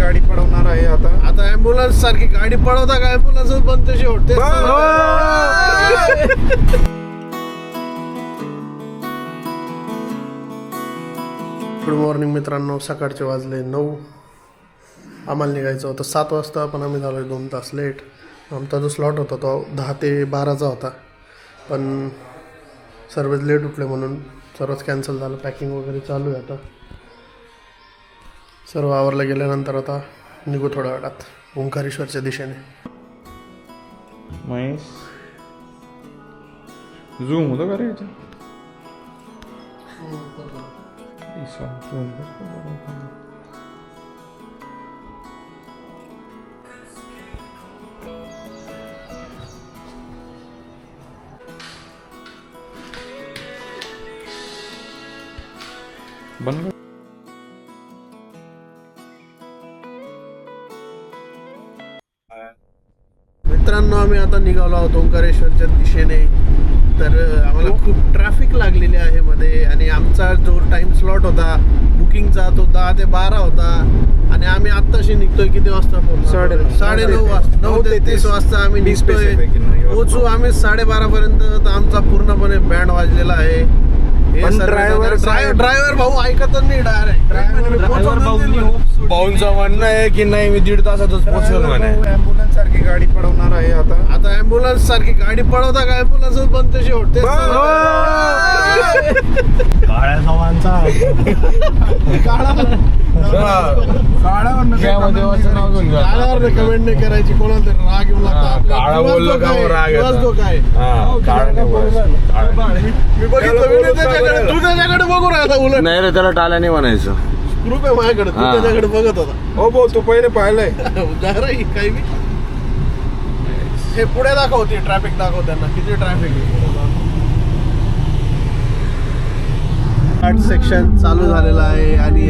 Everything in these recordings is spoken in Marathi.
गाडी पळवणार आहे आता ऍम्ब्युलन्स सारखी गाडी पळवता का ऍम्ब्युलन्स बनते शेवट. गुड मॉर्निंग मित्रांनो. सकाळचे वाजले 9. आम्हाला निघायचं होतं 7 वाजता, पण आम्ही झालो 2 तास लेट. आमचा जो स्लॉट होता तो 10 ते 12चा होता, पण सर्वच लेट उठले म्हणून सर्वच कॅन्सल झालं. पॅकिंग वगैरे चालू आहे आता. सर्व आवरलं गेल्यानंतर आता निघू थोड्या वेळात ओंकारेश्वरच्या दिशेने. महेश झूम होतं का रे याच्या? बंद. मित्रांनो, आम्ही आता निघालो आहोत ओंकारेश्वरच्या दिशेने. तर आम्हाला खूप ट्रॅफिक लागलेली आहे मध्ये, आणि आमचा जो टाइम स्लॉट होता बुकिंगचा तो 10 ते 12 होता, आणि आम्ही आत्ताशी निघतोय किती वाजता? 9:30 वाजता. 9:33 वाजता आम्ही निघतोय. पोहोचू आम्ही 12:30 पर्यंत. तर आमचा पूर्णपणे बँड वाजलेला आहे. ड्रायव्हर भाऊ ऐकतच नाही डायरेक्ट. भाऊंचं म्हणणं आहे की नाही मी 1.5 तासातच पोहोचलो म्हणे. ऍम्ब्युलन्स सारखी गाडी पळवणार आहे आता ऍम्ब्युलन्स सारखी गाडी पळवता का ऍम्ब्युलन्स बनते शेवट. काळ्या सवांचा काळ्यावर कमेंट नाही करायची. कोणाला तरी राग येऊ लागला. काळा बोललं का राग येतो. काय मी बघितलं त्याच्याकडे, तू त्याच्याकडे बघू राहिला. उलट नाही रे, त्याला टाळ्या नाही म्हणायचं. ग्रुप आहे माझ्याकडे, तू त्याच्याकडे बघत होता. हो भाऊ, तू पहिले पाहिलंय. काही मी हे पुढे दाखवते, ट्रॅफिक दाखव त्यांना किती ट्रॅफिक आहे. सेक्शन चालू झालेला आहे, आणि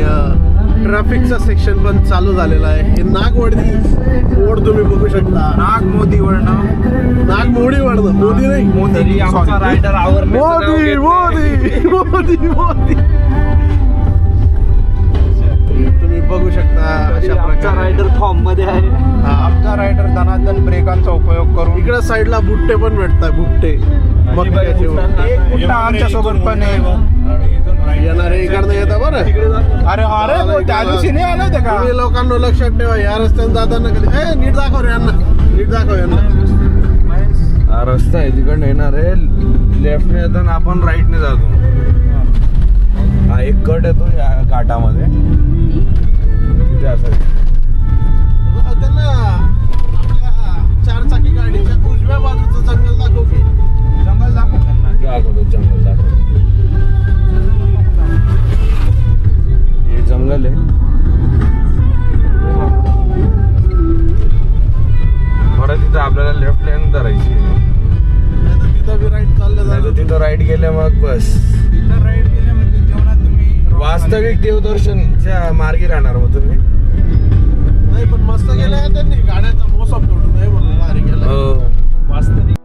ट्रॅफिकचा सेक्शन पण चालू झालेला आहे. हे नागवडणी रोड तुम्ही बघू शकता. मोदी वळणं, नागमोडी वळणं. मोदी नाही, मोदी आमचा रायडर मोदी मोदी मोदी मोदी. तुम्ही बघू शकता अशा प्रकारे रायडर फॉर्म मध्ये आहे. आमचा रायडर धनाधन ब्रेकांचा उपयोग करून इकडे साईडला बुट्टे पण भेटतात. बुट्टे मक्याचे. एक बुट्टा आमच्या सोबत पण येणारे इकडनं येतात बरं. अरे अरे त्या दिवशी नाही आलं होते का? तुम्ही लोकांना लक्षात ठेवा, या रस्त्याने जाताना कधी नीट दाखव रे यांना, नीट दाखव यांना. हा रस्ता आहे तिकडनं येणार आहे. लेफ्टने येताना आपण राईटने जातो. हा एक कट येतो या घाटामध्ये. तिथे असं त्यांना आपल्या 4 चाकी गाडीच्या उजव्या बाजूचं जंगल दाखव की. जंगल दाखव त्यांना. दाखवतो, जंगल दाखवतो. हे जंगल आहे. परत तिथं आपल्याला लेफ्ट लाईन धरायची. तिथं बी राईट चाललं नाही तर तिथं राईट गेले मग बस. तिथं राईड केलं म्हणजे जेवणात तुम्ही वास्तविक देवदर्शनच्या मार्गी राहणार मग तुम्ही. नाही, पण मस्त गेल्या त्यांनी गाड्याचा मोसम तोडून नाही म्हणून भारी गेला. वास्तविक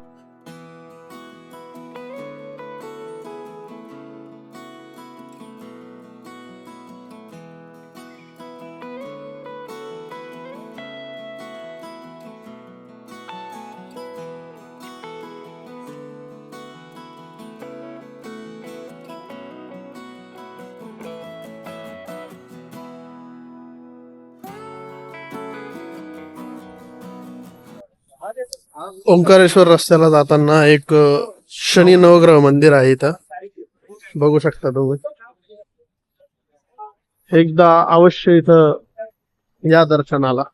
ओंकारेश्वर रस्त्याला जाताना एक शनी नवग्रह मंदिर आहे इथं. बघू शकता तुम्ही. एकदा अवश्य इथं या दर्शनाला.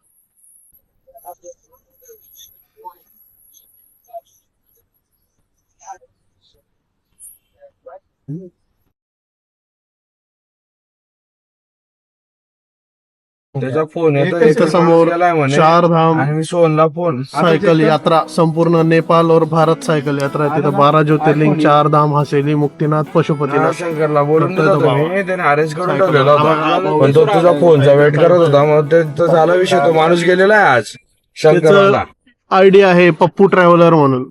त्याचा फोन येतो. इथं समोर 4 धाम आणि मी सोनला फोन सायकल यात्रा, संपूर्ण नेपाल और भारत सायकल यात्रा आहे. तिथं 12 ज्योतिर्लिंग, 4 धाम, हसेली, मुक्तीनाथ, पशुपतीनाथ. शंकरला बोलून दिलं होतं मी. त्याने अरेंज करून ठेवलेला होता, पण तो तुझा फोनचा वेट करत होता. मग ते झाला विषय. तो माणूस गेलेला आहे आज शंकरला. आयडी आहे पप्पू ट्रॅव्हलर म्हणून.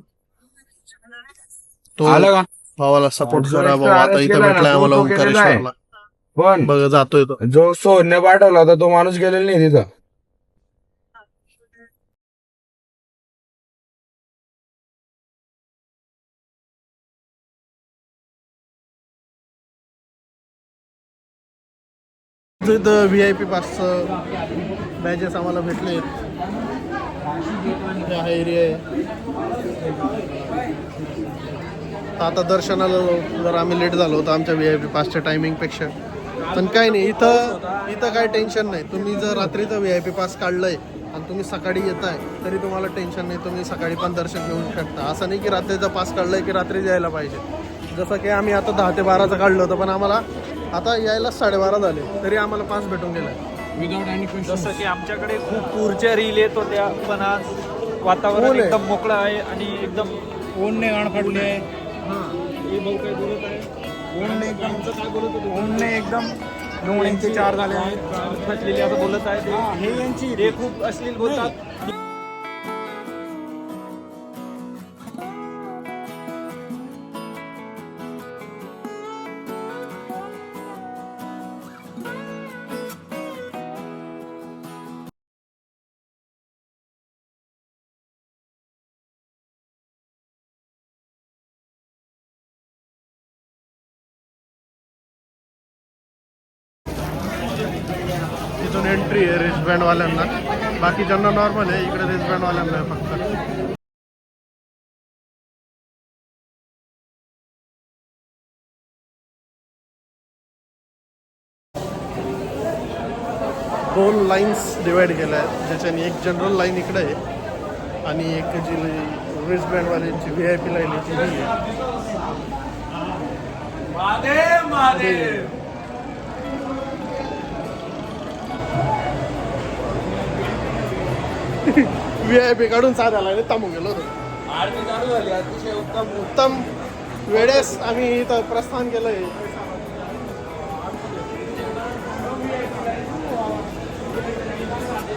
तो आलं का भावाला सपोर्ट करा बाबा. आता इथं भेटलाय आम्हाला ओंकारेश्वरला. पण बघ जातोय तो. जो सोन्या पाठवला होता तो माणूस गेलेला नाही तिथं. इथं VIP पासचं बॅजेस आम्हाला भेटले आहेत. हा एरिया आहे. आता दर्शनाला जर आम्ही लेट झालो होतो आमच्या VIP पासच्या टायमिंगपेक्षा, पण काही नाही, इथं काही टेन्शन नाही. तुम्ही जर रात्रीचं VIP पास काढलंय आणि तुम्ही सकाळी येताय तरी तुम्हाला टेन्शन नाही, तुम्ही सकाळी पण दर्शन घेऊ शकता. असं नाही की रात्रीचा पास काढलाय की रात्री यायला पाहिजे. जसं की आम्ही आता 10 ते 12चं काढलं होतं, पण आम्हाला आता यायला 12:30 झाले तरी आम्हाला पास भेटून गेला विदाउट एनी क्वेश्चन. जसं की आमच्याकडे खूप पूरच्या रील येत होत्या, पण आज वातावरण ऊन आहे. एकदम मोकळं आहे आणि एकदम ओनने गाण फाटले. हे भाऊ काय बोलत आहे, ओनने एकदम काय बोलत होते, ओनने एकदम 9 इंची 4 झाले आहेत. फसलेले असं बोलत आहे ते. हे यांची ते खूप अश्लील बोलतात. तिथून एंट्री आहे रिस्टबँडवाल्यांना, बाकीच्यांना नॉर्मल आहे. इकडे रिस्टबँडवाल्यांना आहे फक्त. दोन लाईन्स डिवाइड केल्या आहेत, ज्याच्याने एक जनरल लाईन इकडे आहे आणि एक जी रिस्टबँडवाल्यांची VIP लाईन आहे ती ही आहे. VIP काढून साध्या लाईन थांबून गेलो होतो. उत्तम वेळेस आम्ही इथं प्रस्थान केलंय.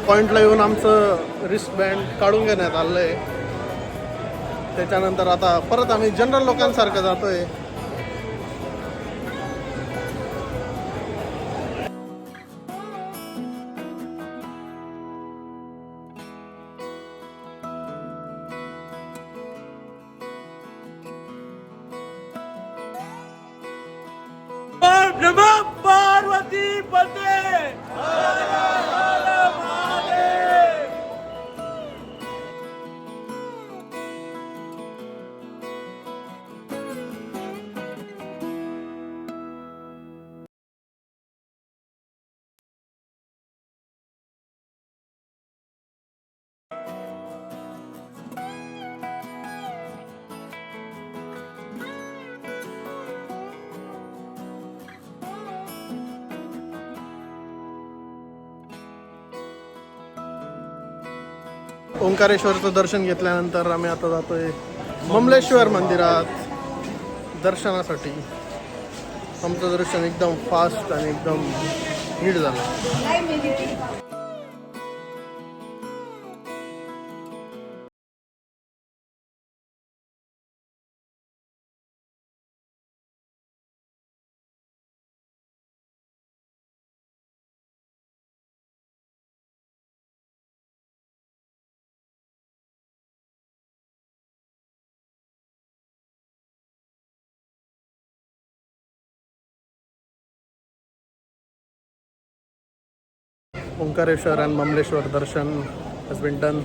पॉइंटला येऊन आमचं रिस्टबँड काढून घेण्यात आलं आहे. त्याच्यानंतर आता परत आम्ही जनरल लोकांसारखं जातोय. पार्वती पते ओंकारेश्वरचं दर्शन घेतल्यानंतर आम्ही आता जातोय ममलेश्वर मंदिरात दर्शनासाठी. आमचं दर्शन एकदम फास्ट आणि एकदम नीट झालं. ओंकारेश्वर आणि ममलेश्वर दर्शन हॅज बीन डन.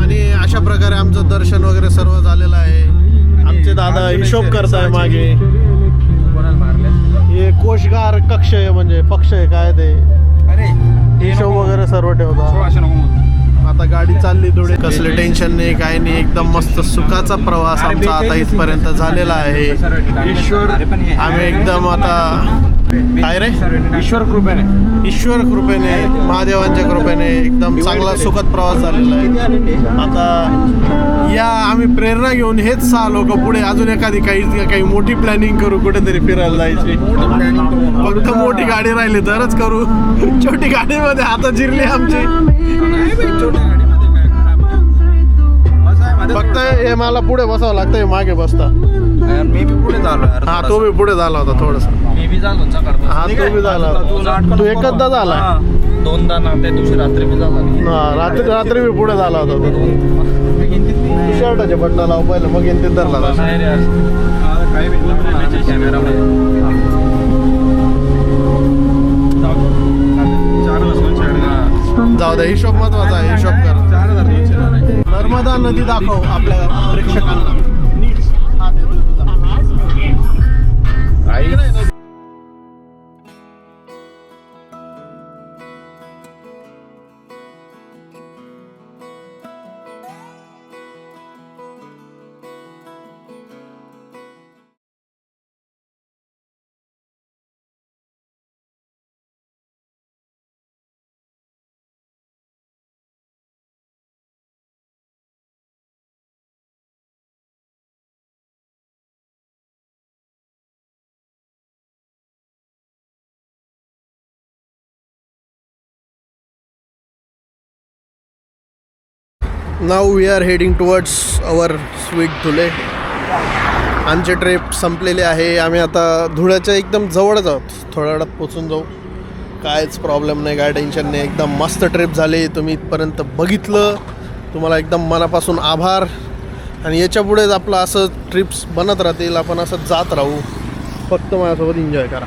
आणि अशा प्रकारे आमचं दर्शन वगैरे सर्व झालेलं आहे. आमचे दादा हिशोब करताय मागे. हे कोशगार कक्ष आहे, म्हणजे पक्ष आहे काय ते, अरे हिशोब वगैरे सर्व ठेवता. 1600 नको. आता गाडी चालली थोडे, कसले टेन्शन नाही काय नाही, एकदम मस्त सुखाचा प्रवास आमचा आता इथपर्यंत झालेला आहे. ईश्वर आम्ही एकदम आता काय रे ईश्वर कृपेने ईश्वर कृपेने महादेवांच्या कृपेने एकदम चांगला सुखद प्रवास झालेला आहे. आता या आम्ही प्रेरणा घेऊन हेच 6 लोक पुढे अजून एखादी काही मोठी प्लॅनिंग करू, कुठेतरी फिरायला जायची. फक्त मोठी गाडी राहिली तरच करू. छोटी गाडीमध्ये आता जिरली आमची. फक्त हे मला पुढे बसावं लागतं, मागे बसता. मी बी पुढे झालो यार. हा तो बी पुढे झाला होता थोडस. मी बी झालो सकाळपासून. हा तो बी झाला होता. तू एकचदा झाला. हा, 2दा ना, त्या दिवशी रात्री बी झाला. हा रात्री बी पुढे झाला होता तो. शर्टाचे बटन लाव पहिलं, मग येईन ते धरला होता. नाही रे यार. काही भेटलं कॅमेरामध्ये. मध्ये हिशोब महत्वाचा आहे, हिशोब कर. 4200 झाले. नर्मदा नदी दाखव आपल्या प्रेक्षकांना नीट. हात येतोय तुझा. आई इकडे आहे नदी. Now we are heading towards our sweet Dhule. आमचे ट्रिप संपलेले आहे. आम्ही आता धुळ्याच्या एकदम जवळच आहोत. थोड्या वेळात पोचून जाऊ. कायच प्रॉब्लेम नाही, काय टेन्शन नाही. एकदम मस्त ट्रिप झाली. तुम्ही इथपर्यंत बघितलं, तुम्हाला एकदम मनापासून आभार. आणि याच्या पुढेच आपलं असं ट्रिप्स बनत राहतील. आपण असं जात राहू. फक्त माझ्यासोबत एन्जॉय करा.